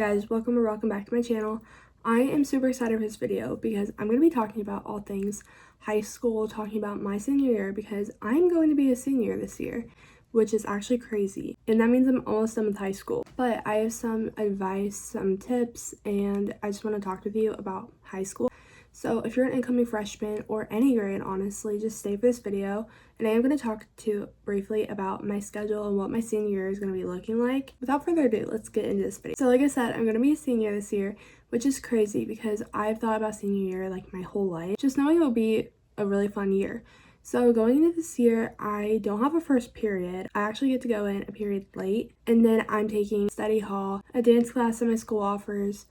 guys, welcome back to my channel. I am super excited for this video because I'm going to be talking about all things high school, talking about my senior year because I'm going to be a senior this year, which is actually crazy. And that means I'm almost done with high school. But I have some advice, some tips, and I just want to talk with you about high school. So if you're an incoming freshman or any grade, honestly, just stay for this video. And I am going to talk briefly about my schedule and what my senior year is going to be looking like. Without further ado, let's get into this video. So like I said, I'm going to be a senior this year, which is crazy because I've thought about senior year like my whole life. Just knowing it will be a really fun year. So going into this year, I don't have a first period. I actually get to go in a period late. And then I'm taking study hall, a dance class that my school offers.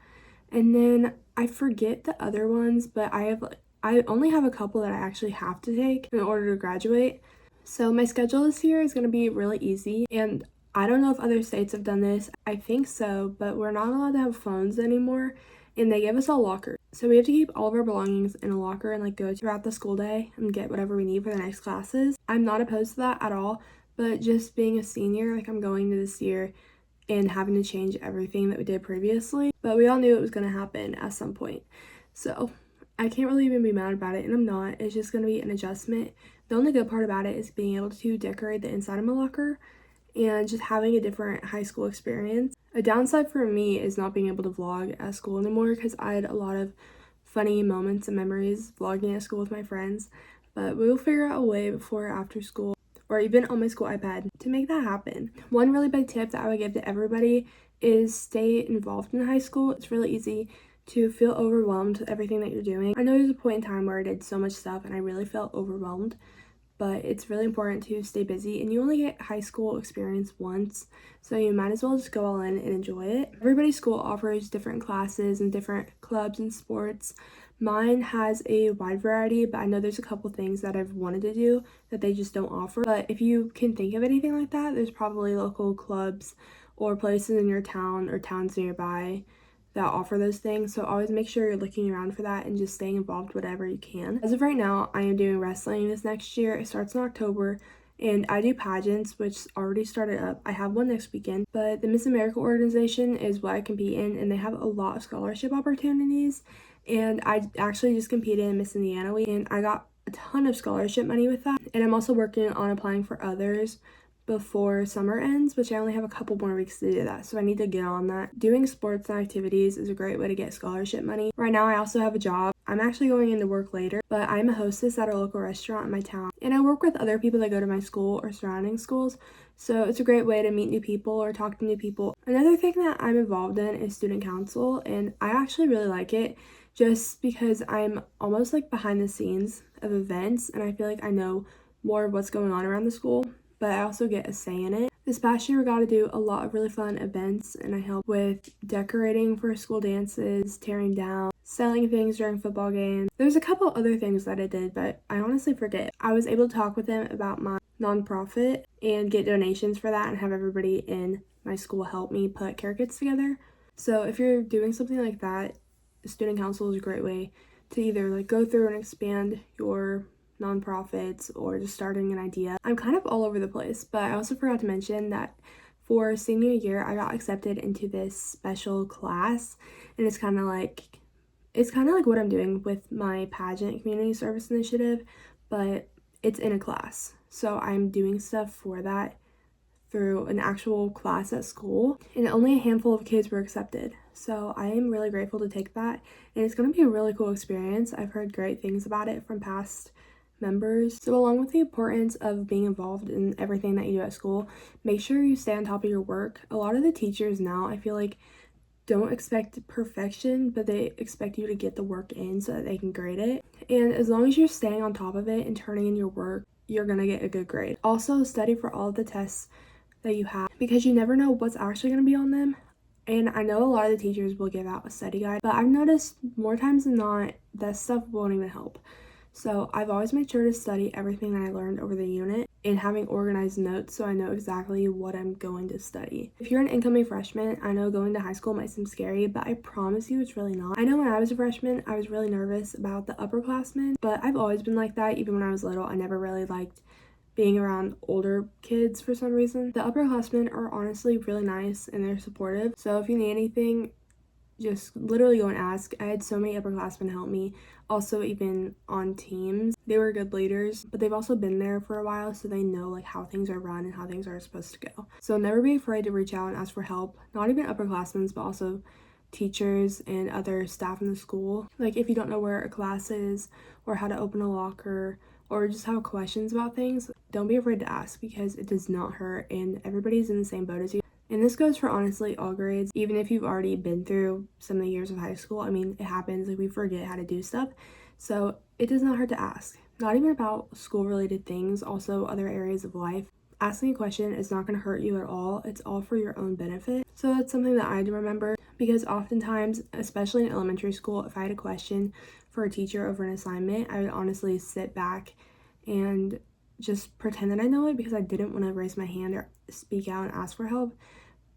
And then I forget the other ones, but I only have a couple that I actually have to take in order to graduate. So my schedule this year is going to be really easy. And I don't know if other states have done this. I think so, but we're not allowed to have phones anymore. And they give us all lockers. So we have to keep all of our belongings in a locker and go throughout the school day and get whatever we need for the next classes. I'm not opposed to that at all, but just being a senior, I'm going to this year and having to change everything that we did previously. But we all knew it was going to happen at some point. So I can't really even be mad about it, and I'm not. It's just going to be an adjustment. The only good part about it is being able to decorate the inside of my locker and just having a different high school experience. A downside for me is not being able to vlog at school anymore because I had a lot of funny moments and memories vlogging at school with my friends. But we will figure out a way before or after school, or even on my school iPad, to make that happen. One really big tip that I would give to everybody is stay involved in high school. It's really easy to feel overwhelmed with everything that you're doing. I know there's a point in time where I did so much stuff and I really felt overwhelmed, but it's really important to stay busy, and you only get high school experience once, so you might as well just go all in and enjoy it. Everybody's school offers different classes and different clubs and sports. Mine has a wide variety, but I know there's a couple things that I've wanted to do that they just don't offer. But if you can think of anything like that, there's probably local clubs or places in your town or towns nearby that offer those things. So always make sure you're looking around for that and just staying involved whatever you can. As of right now, I am doing wrestling this next year. It starts in October. And I do pageants, which already started up. I have one next weekend, but the Miss America organization is what I compete in, and they have a lot of scholarship opportunities. And I actually just competed in Miss Indiana Week, and I got a ton of scholarship money with that. And I'm also working on applying for others before summer ends, which I only have a couple more weeks to do that, so I need to get on that. Doing sports and activities is a great way to get scholarship money. Right now I also have a job. I'm actually going into work later, but I'm a hostess at a local restaurant in my town, and I work with other people that go to my school or surrounding schools, so it's a great way to meet new people or talk to new people. Another thing that I'm involved in is student council, and I actually really like it just because I'm almost behind the scenes of events, and I feel like I know more of what's going on around the school, but I also get a say in it. This past year we got to do a lot of really fun events, and I helped with decorating for school dances, tearing down, selling things during football games. There's a couple other things that I did, but I honestly forget. I was able to talk with them about my nonprofit and get donations for that and have everybody in my school help me put care kits together. So if you're doing something like that, student council is a great way to either go through and expand your nonprofits or just starting an idea. I'm kind of all over the place, but I also forgot to mention that for senior year I got accepted into this special class, and it's kind of like what I'm doing with my pageant community service initiative, but it's in a class. So I'm doing stuff for that through an actual class at school, and only a handful of kids were accepted. So I am really grateful to take that, and it's going to be a really cool experience. I've heard great things about it from past members. So along with the importance of being involved in everything that you do at school, make sure you stay on top of your work. A lot of the teachers now, I feel don't expect perfection, but they expect you to get the work in so that they can grade it. And as long as you're staying on top of it and turning in your work, you're gonna get a good grade. Also, study for all of the tests that you have because you never know what's actually going to be on them. And I know a lot of the teachers will give out a study guide, but I've noticed more times than not that stuff won't even help. So I've always made sure to study everything that I learned over the unit and having organized notes so I know exactly what I'm going to study. If you're an incoming freshman, I know going to high school might seem scary, but I promise you it's really not. I know when I was a freshman, I was really nervous about the upperclassmen, but I've always been like that. Even when I was little, I never really liked being around older kids for some reason. The upperclassmen are honestly really nice and they're supportive. So if you need anything, just literally go and ask. I had so many upperclassmen help me, also even on teams. They were good leaders, but they've also been there for a while, so they know like how things are run and how things are supposed to go. So never be afraid to reach out and ask for help, not even upperclassmen, but also teachers and other staff in the school. Like if you don't know where a class is or how to open a locker or just have questions about things, don't be afraid to ask, because it does not hurt and everybody's in the same boat as you. And this goes for honestly all grades, even if you've already been through some of the years of high school. I mean, it happens, like we forget how to do stuff. So it does not hurt to ask, not even about school related things, also other areas of life. Asking a question is not going to hurt you at all. It's all for your own benefit. So that's something that I had to remember, because oftentimes, especially in elementary school, if I had a question for a teacher over an assignment, I would honestly sit back and just pretend that I know it, because I didn't want to raise my hand or speak out and ask for help.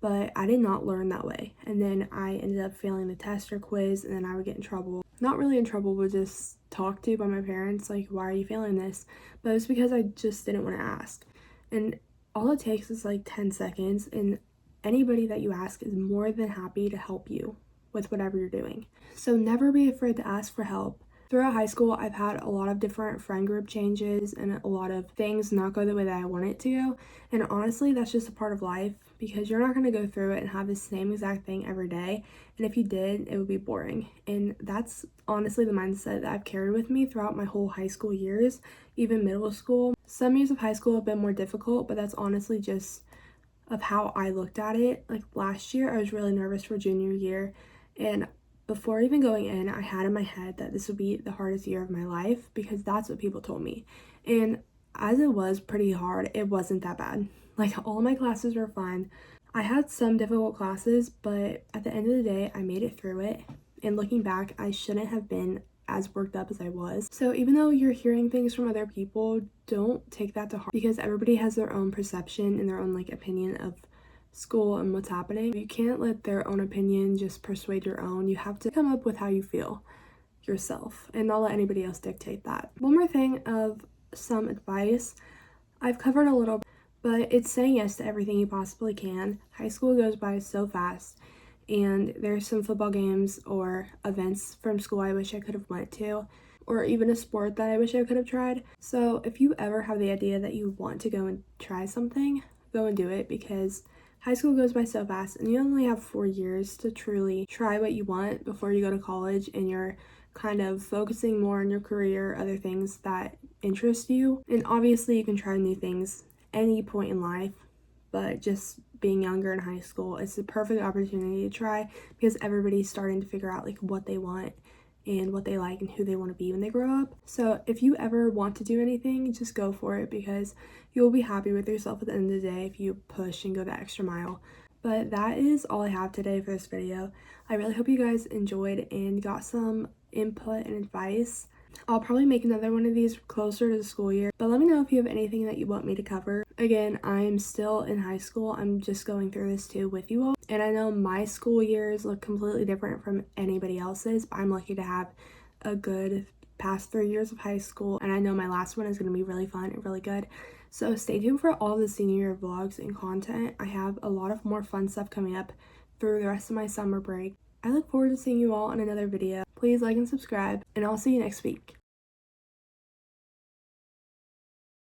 But I did not learn that way. And then I ended up failing the test or quiz, and then I would get in trouble. Not really in trouble, but just talked to by my parents, like, why are you failing this? But it was because I just didn't want to ask. And all it takes is like 10 seconds, and anybody that you ask is more than happy to help you with whatever you're doing. So never be afraid to ask for help. Throughout high school, I've had a lot of different friend group changes and a lot of things not go the way that I want it to go. And honestly, that's just a part of life, because you're not going to go through it and have the same exact thing every day. And if you did, it would be boring. And that's honestly the mindset that I've carried with me throughout my whole high school years, even middle school. Some years of high school have been more difficult, but that's honestly just of how I looked at it. Like last year, I was really nervous for junior year, and before even going in, I had in my head that this would be the hardest year of my life, because that's what people told me. And as it was pretty hard, it wasn't that bad. Like all my classes were fine. I had some difficult classes, but at the end of the day, I made it through it. And looking back, I shouldn't have been as worked up as I was. So even though you're hearing things from other people, don't take that to heart, because everybody has their own perception and their own like opinion of school and what's happening. You can't let their own opinion just persuade your own. You have to come up with how you feel yourself and not let anybody else dictate that. One more thing of some advice, I've covered a little, but it's saying yes to everything you possibly can. High school goes by so fast, and there's some football games or events from school I wish I could have went to, or even a sport that I wish I could have tried. So if you ever have the idea that you want to go and try something, go and do it, because high school goes by so fast, and you only have 4 years to truly try what you want before you go to college, and you're kind of focusing more on your career, other things that interest you. And obviously you can try new things any point in life, but just being younger in high school, it's the perfect opportunity to try, because everybody's starting to figure out like what they want and what they like and who they want to be when they grow up. So if you ever want to do anything, just go for it, because you'll be happy with yourself at the end of the day if you push and go the extra mile. But that is all I have today for this video. I really hope you guys enjoyed and got some input and advice. I'll probably make another one of these closer to the school year, but let me know if you have anything that you want me to cover. Again, I'm still in high school. I'm just going through this too with you all. And I know my school years look completely different from anybody else's, but I'm lucky to have a good past 3 years of high school. And I know my last one is going to be really fun and really good. So stay tuned for all the senior year vlogs and content. I have a lot of more fun stuff coming up through the rest of my summer break. I look forward to seeing you all in another video. Please like and subscribe, and I'll see you next week.